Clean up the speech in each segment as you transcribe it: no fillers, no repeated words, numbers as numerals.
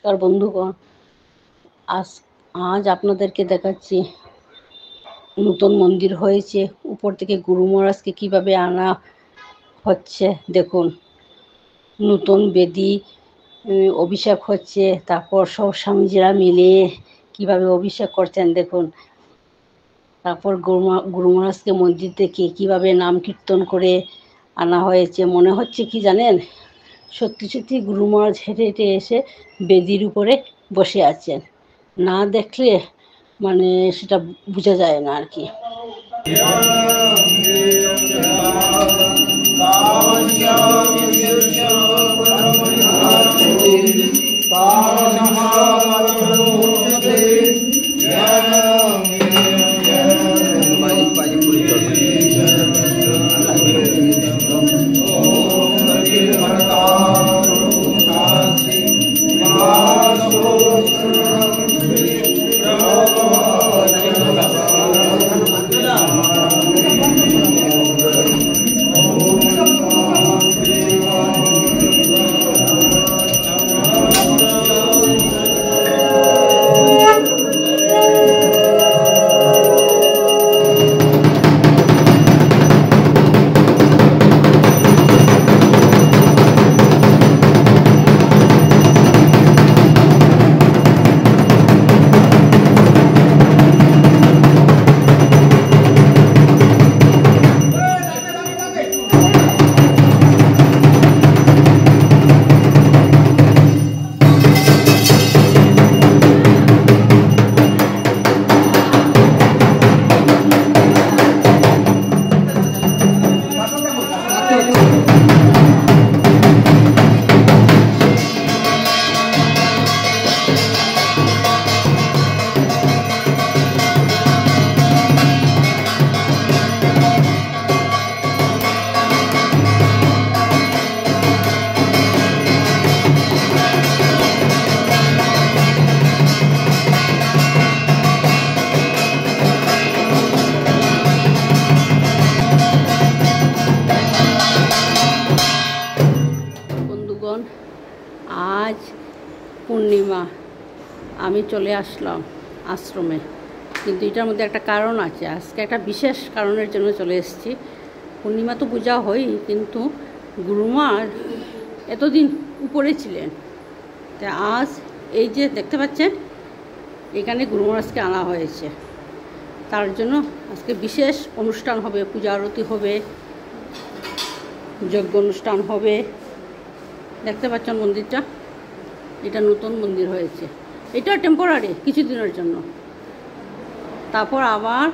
নমস্কার বন্ধুগণ। আজ আজ আপনাদেরকে দেখাচ্ছি নতুন মন্দির হয়েছে। উপর থেকে গুরু মহারাজকে কীভাবে আনা হচ্ছে দেখুন। নতুন বেদি অভিষেক হচ্ছে, তারপর সব স্বামীজিরা মিলে কীভাবে অভিষেক করছেন দেখুন। তারপর গুরু মহারাজকে মন্দির থেকে কীভাবে নাম কীর্তন করে আনা হয়েছে। মনে হচ্ছে কি জানেন, সত্যি সত্যি গুরু মহারাজ হেঁটে হেঁটে এসে বেদির উপরে বসে আছেন। না দেখলে মানে সেটা বোঝা যায় না আর কি। আজ পূর্ণিমা, আমি চলে আসলাম আশ্রমে, কিন্তু এটার মধ্যে একটা কারণ আছে। আজকে একটা বিশেষ কারণের জন্য চলে এসেছি। পূর্ণিমা তো পূজা হয়ই, কিন্তু গুরুমা এতদিন উপরে ছিলেন। তা আজ এই যে দেখতে পাচ্ছেন, এখানে গুরু মহারাজকে আনা হয়েছে। তার জন্য আজকে বিশেষ অনুষ্ঠান হবে, পূজা আরতি হবে, যজ্ঞ অনুষ্ঠান হবে। দেখতে পাচ্ছেন মন্দিরটা, এটা নতুন মন্দির হয়েছে। এটা টেম্পোরারি কিছুদিনের জন্য, তারপর আবার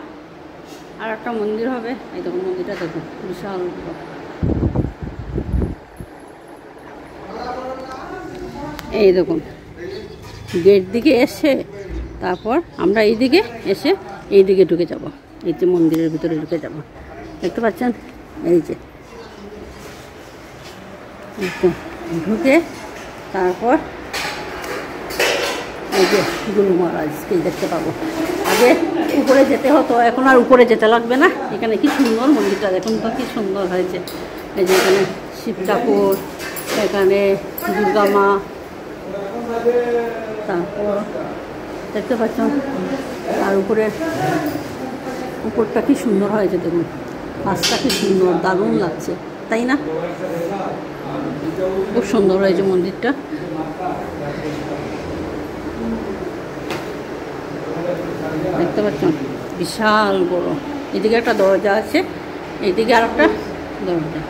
আর একটা মন্দির হবে। এই দেখুন মন্দিরটা দেখুন, বিশাল। এই দেখুন গেট দিকে এসে তারপর আমরা এই দিকে এসে এই দিকে ঢুকে যাব, এই যে মন্দিরের ভিতরে ঢুকে যাব। দেখতে পাচ্ছেন, এই যে ঢুকে তারপর এই যে গুরু মহারাজকে দেখতে পাবো। আগে উপরে যেতে হতো, এখন আর উপরে যেতে লাগবে না। এখানে কি সুন্দর মন্দিরটা দেখুন তো, কি সুন্দর হয়েছে। এই যে এখানে শিব ঠাকুর, এখানে দুর্গা মা, তারপর দেখতে পাচ্ছেন আর উপরটা কি সুন্দর হয়েছে দেখুন। পাশটা কি সুন্দর, দারুণ লাগছে, তাই না? খুব সুন্দর হয়েছে মন্দিরটা। দেখতে পাচ্ছেন বিশাল বড়। এদিকে একটা দরজা আছে, এদিকে আর একটা দরজা।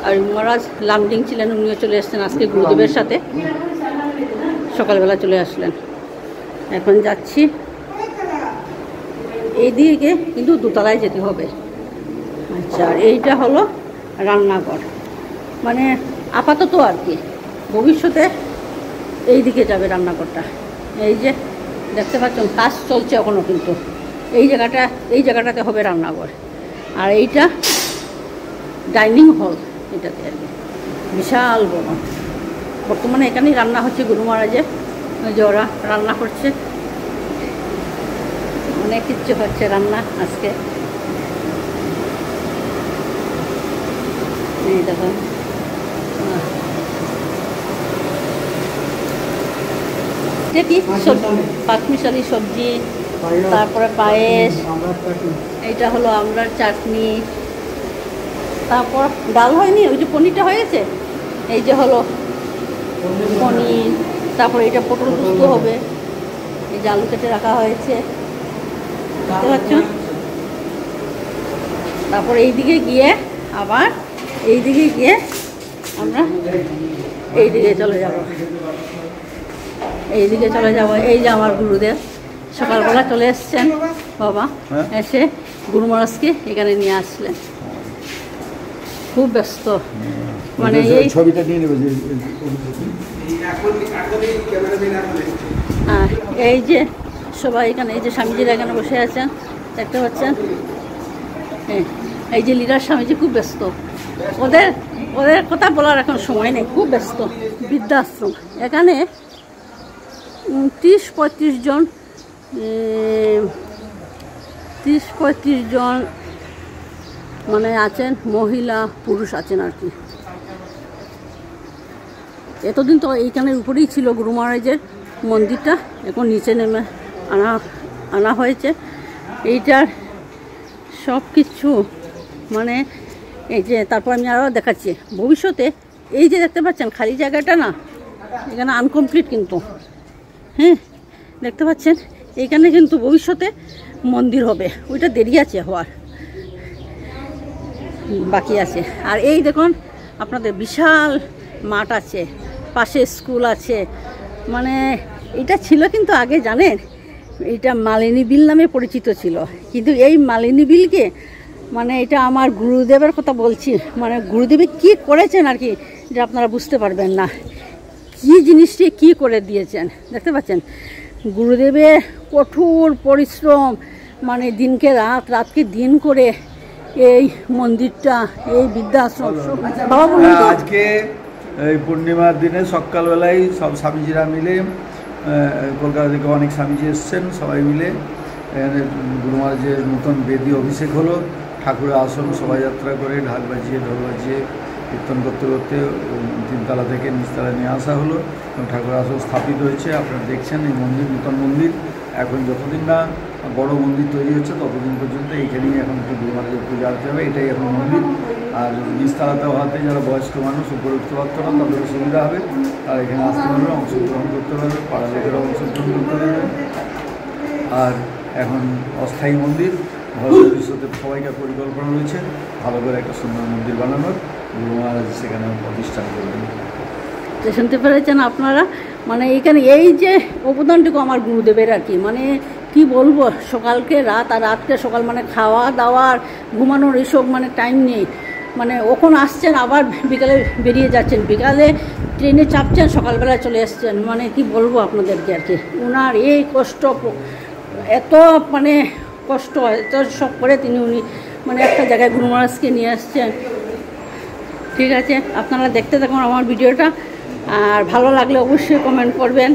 আর মহারাজ লামডিং ছিলেন, উনিও চলে এসছেন আজকে গুরুদেবের সাথে। সকালবেলা চলে আসলেন। এখন যাচ্ছি এইদিকে, কিন্তু দোতলায় যেতে হবে। আচ্ছা, আর এইটা হলো রান্নাঘর, মানে আপাতত আর কি, ভবিষ্যতে এই দিকে যাবে রান্নাঘরটা। এই যে দেখতে পাচ্ছেন কাজ চলছে এখনও, কিন্তু এই জায়গাটাতে হবে রান্নাঘর। আর এইটা ডাইনিং হল, এটাতে আর কি বিশাল বড়। বর্তমানে এখানেই রান্না হচ্ছে গুরু মহারাজের, যে ওরা রান্না করছে। অনেক কিছু হচ্ছে রান্না আজকে। এই দেখুন এটা কি পাঁচমিশালি সবজি, তারপরে পায়েস, এইটা হলো আমড়ার চাটনি, তারপর ডাল হয়নি, ওই যে পনিরটা হয়েছে, এই যে হলো পনির, তারপরে এটা পটল পোস্ত হবে, এই যে আলু কেটে রাখা হয়েছে, বুঝতে পারছো। তারপর এইদিকে গিয়ে আবার এইদিকে গিয়ে আমরা এইদিকে চলে যাব, এইদিকে চলে যাব। এই যে আমার গুরুদেব সকালবেলা চলে এসছেন বাবা, এসে গুরু মহারাজকে এখানে নিয়ে আসলেন। খুব ব্যস্ত, মানে এই ছবিটা নিয়ে নেবে। এই যে সবাই এখানে, এই যে স্বামীজিরা এখানে বসে আছেন, দেখতে পাচ্ছেন। এই যে লিডার স্বামীজি খুব ব্যস্ত, ওদের ওদের কথা বলার এখন সময় নেই, খুব ব্যস্ত। বৃদ্ধাশ্রম এখানে 30-35 জন, 30-35 জন মানে আছেন, মহিলা পুরুষ আছেন আর কি। এতদিন তো এইখানের উপরেই ছিল গুরু মহারাজের মন্দিরটা, এখন নিচে নেমে আনা হয়েছে। এইটার সব কিছু মানে এই যে, তারপর আমি আরও দেখাচ্ছি ভবিষ্যতে। এই যে দেখতে পাচ্ছেন খালি জায়গাটা না, এখানে আনকমপ্লিট কিন্তু, হ্যাঁ দেখতে পাচ্ছেন, এইখানে কিন্তু ভবিষ্যতে মন্দির হবে, ওইটা দেরি আছে হওয়ার, বাকি আছে। আর এই দেখুন আপনাদের বিশাল মাঠ আছে, পাশে স্কুল আছে, মানে এটা ছিল কিন্তু আগে জানেন, এটা মালিনী বিল নামে পরিচিত ছিল, কিন্তু এই মালিনী বিলকে মানে এটা আমার গুরুদেবের কথা বলছি, মানে গুরুদেবে কি করেছেন আর কি, যে আপনারা বুঝতে পারবেন না কি জিনিসটি কি করে দিয়েছেন। দেখতে পাচ্ছেন গুরুদেবের কঠোর পরিশ্রম, মানে দিনকে রাত, রাতকে দিন করে এই মন্দিরটা, এই বৃদ্ধাশ্রম। আজকে এই পূর্ণিমার দিনে সকালবেলায় সব স্বামীজিরা মিলে, কলকাতা থেকে অনেক স্বামীজি এসছেন, সবাই মিলে এখানে গুরু মহারাজের নূতন বেদি অভিষেক হলো। ঠাকুরের আসন শোভাযাত্রা করে ঢাক বাজিয়ে ঢোল বাজিয়ে কীর্তন করতে করতে 3তলা থেকে নিচতলায় নিয়ে আসা হলো এবং ঠাকুরের আসন স্থাপিত হয়েছে। আপনারা দেখছেন এই মন্দির, নূতন মন্দির। এখন যতদিন না বড় মন্দির তৈরি হচ্ছে ততদিন পর্যন্ত এইখানেই এখন একটু গুরু মহারাজের পূজা আরতি হবে, এটাই এখন মন্দির। আর নিচতলাতে হওয়াতে যারা বয়স্ক মানুষ উপরে উঠতে পারতো না, তাদের সুবিধা হবে, তারা এখানে আসতে পারবে, অংশগ্রহণ করতে পারবে, পাড়া লোকেরা অংশগ্রহণ করতে পারবে। আর এখন অস্থায়ী মন্দির, ভবিষ্যতে সবাইকে পরিকল্পনা রয়েছে ভালো করে একটা সুন্দর মন্দির বানানোর, গুরু মহারাজ সেখানে প্রতিষ্ঠান করবেন। শুনতে পেরেছেন আপনারা, মানে এইখানে এই যে অবদানটুকু আমার গুরুদেবের আর কি, মানে কি বলবো, সকালকে রাত আর রাতকে সকাল, মানে খাওয়া দাওয়ার ঘুমানোর এইসব মানে টাইম নেই, মানে ওখানে আসছেন আবার বিকালে বেরিয়ে যাচ্ছেন, বিকালে ট্রেনে চাপছেন, সকালবেলা চলে আসছেন, মানে কি বলবো আপনাদেরকে আর কি। ওনার এই কষ্ট, এত মানে কষ্ট, এত সব করে উনি মানে একটা জায়গায় গুরু মহারাজকে নিয়ে আসছেন। ঠিক আছে, আপনারা দেখতে থাকুন আমার ভিডিওটা, আর ভালো লাগলে অবশ্যই কমেন্ট করবেন।